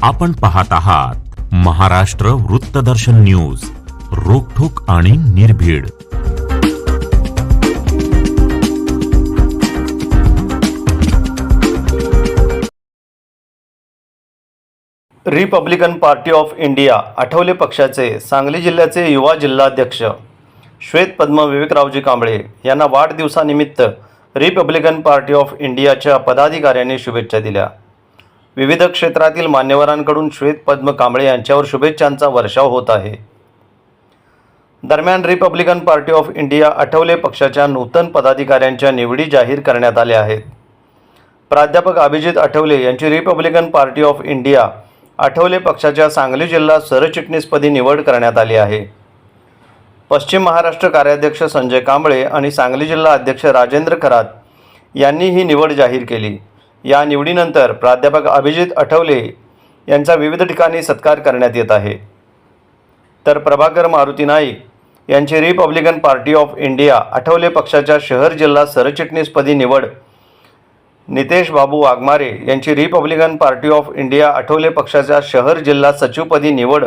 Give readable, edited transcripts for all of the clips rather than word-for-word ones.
आपण पाहत आहात महाराष्ट्र वृत्तदर्शन न्यूज, रोखठोक आणि निर्भीड. Republican party of India Athawale पक्षाचे सांगली जिल्ह्याचे युवा जिल्हाध्यक्ष श्वेत पद्म विवेकरावजी कांबळे यांना वाढदिवसानिमित्त रिपब्लिकन पार्टी ऑफ इंडियाच्या पदाधिकाऱ्यांनी शुभेच्छा दिल्या. विविध क्षेत्रातील मान्यवरांकडून श्वेत पद्म कांबळे यांच्यावर शुभेच्छांचा वर्षाव होत आहे. दरम्यान Republican party of India Athawale पक्षाच्या नूतन पदाधिकाऱ्यांच्या निवडी जाहीर करण्यात आल्या आहेत. प्राध्यापक अभिजित आठवले यांची Republican party of India Athawale पक्षाच्या सांगली जिल्हा सरचिटणीसपदी निवड करण्यात आली आहे. पश्चिम महाराष्ट्र कार्याध्यक्ष संजय कांबळे आणि सांगली जिल्हा अध्यक्ष राजेंद्र खरात यांनी ही निवड जाहीर केली. या निवडीनंतर प्राध्यापक अभिजित आठवले यांचा विविध ठिकाणी सत्कार करण्यात येत आहे. तर प्रभाकर मारुती नाईक यांची Republican party of India Athawale पक्षाच्या शहर जिल्हा सरचिटणीसपदी निवड, नितेश बाबू वाघमारे यांची Republican party of India Athawale पक्षाच्या शहर जिल्हा सचिवपदी निवड,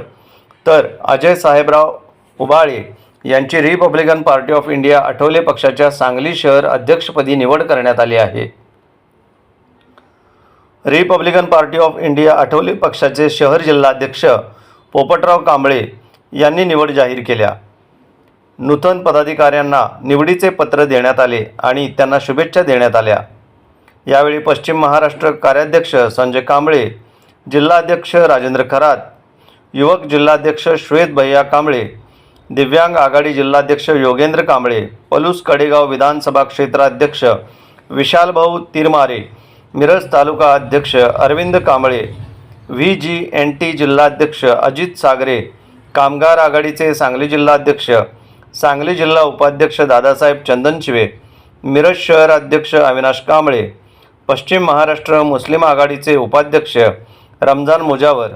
तर अजय साहेबराव उबाळे यांची Republican party of India Athawale पक्षाच्या सांगली शहर अध्यक्षपदी निवड करण्यात आली आहे. Republican party of India Athawale पक्षाचे शहर जिल्हाध्यक्ष पोपटराव कांबळे यांनी निवड जाहीर केल्या. नूतन पदाधिकाऱ्यांना निवडीचे पत्र देण्यात आले आणि त्यांना शुभेच्छा देण्यात आल्या. यावेळी पश्चिम महाराष्ट्र कार्याध्यक्ष संजय कांबळे, जिल्हाध्यक्ष राजेंद्र खरात, युवक जिल्हाध्यक्ष श्वेत भैया कांबळे, दिव्यांग आघाडी जिल्हाध्यक्ष योगेंद्र कांबळे, पलूस कडेगाव विधानसभा क्षेत्राध्यक्ष विशालभाऊ तिरमारे, मिरज तालुका अध्यक्ष अरविंद कांबळे, VGNT जिल्हाध्यक्ष अजित सागरे, कामगार आघाडीचे सांगली जिल्हाध्यक्ष, सांगली जिल्हा उपाध्यक्ष दादासाहेब चंदनशिवे, मिरज शहर अध्यक्ष अविनाश कांबळे, पश्चिम महाराष्ट्र मुस्लिम आघाडीचे उपाध्यक्ष रमजान मुजावर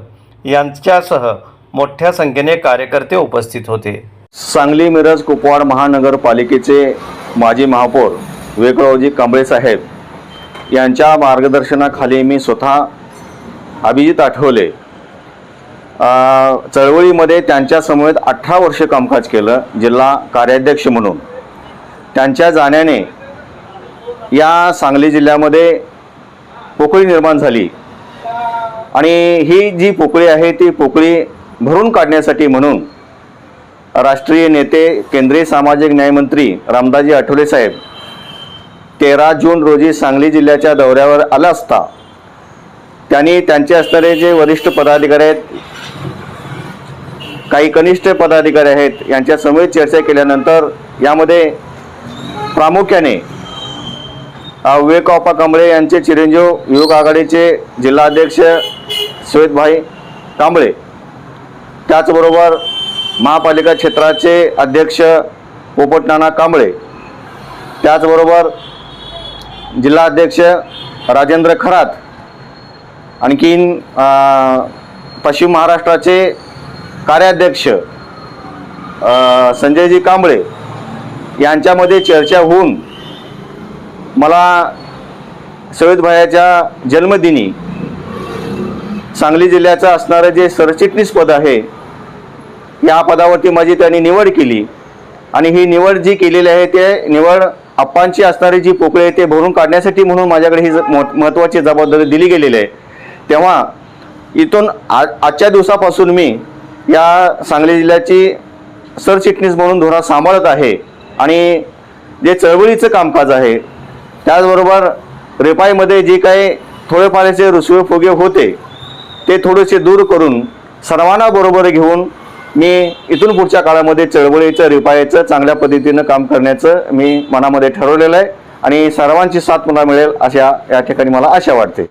यांच्यासह मोठ्या संख्येने कार्यकर्ते उपस्थित होते. सांगली मिरज कुपवाड महानगरपालिकेचे माजी महापौर विवेकरावजी कांबळे साहेब यांच्या मार्गदर्शनाखाली मी स्वतः अभिजित आठवले चळवळीमध्ये त्यांच्या समवेत 18 वर्ष कामकाज केलं जिल्हा कार्याध्यक्ष म्हणून. त्यांच्या जाण्याने या सांगली जिल्ह्यामध्ये पोकळी निर्माण झाली आणि ही जी पोकळी आहे ती पोकळी भरून काढण्यासाठी म्हणून राष्ट्रीय नेते केंद्रीय सामाजिक न्यायमंत्री रामदासजी आठवले साहेब 13 जून रोजी सांगली जिल्ह्याच्या दौऱ्यावर आला असता त्यांनी त्यांचे असणारे जे वरिष्ठ पदाधिकारी आहेत, काही कनिष्ठ पदाधिकारी आहेत, यांच्या समेत चर्चा केल्यानंतर यामध्ये प्रामुख्याने विवेकआप्पा कांबळे यांचे चिरंजीव युवक आघाडीचे जिल्हाध्यक्ष श्वेतभाई कांबळे, त्याचबरोबर महापालिका क्षेत्राचे अध्यक्ष पोपटनाना कांबळे, त्याचबरोबर जिल्हाध्यक्ष राजेंद्र खरात, आणखीन पश्चिम महाराष्ट्राचे कार्याध्यक्ष संजयजी कांबळे यांच्यामध्ये चर्चा होऊन मला श्वेतभाईच्या जन्मदिनी सांगली जिल्ह्याचं असणारं जे सरचिटणीस पद आहे या पदावरती माझी त्यांनी निवड केली आणि ही निवड जी केलेली आहे ते निवड आप्पांची असणारी जी पोकळी आहे ते भरून काढण्यासाठी म्हणून माझ्याकडे ही महत्त्वाची जबाबदारी दिली गेलेली आहे. तेव्हा इथून आजच्या दिवसापासून मी या सांगली जिल्ह्याची सरचिटणीस म्हणून धोरण सांभाळत आहे आणि जे चळवळीचं कामकाज आहे त्याचबरोबर रेपाईमध्ये जे काही थोडेफारचे रुसवे फुगे होते ते थोडेसे दूर करून सर्वांना बरोबर घेऊन मी इथून पुढच्या काळामध्ये चळवळीचं रिपायाचं चांगल्या पद्धतीनं काम करण्याचं मी मनामध्ये ठरवलेलं आहे आणि सर्वांची साथ मला मिळेल अशा या ठिकाणी मला आशा वाटते.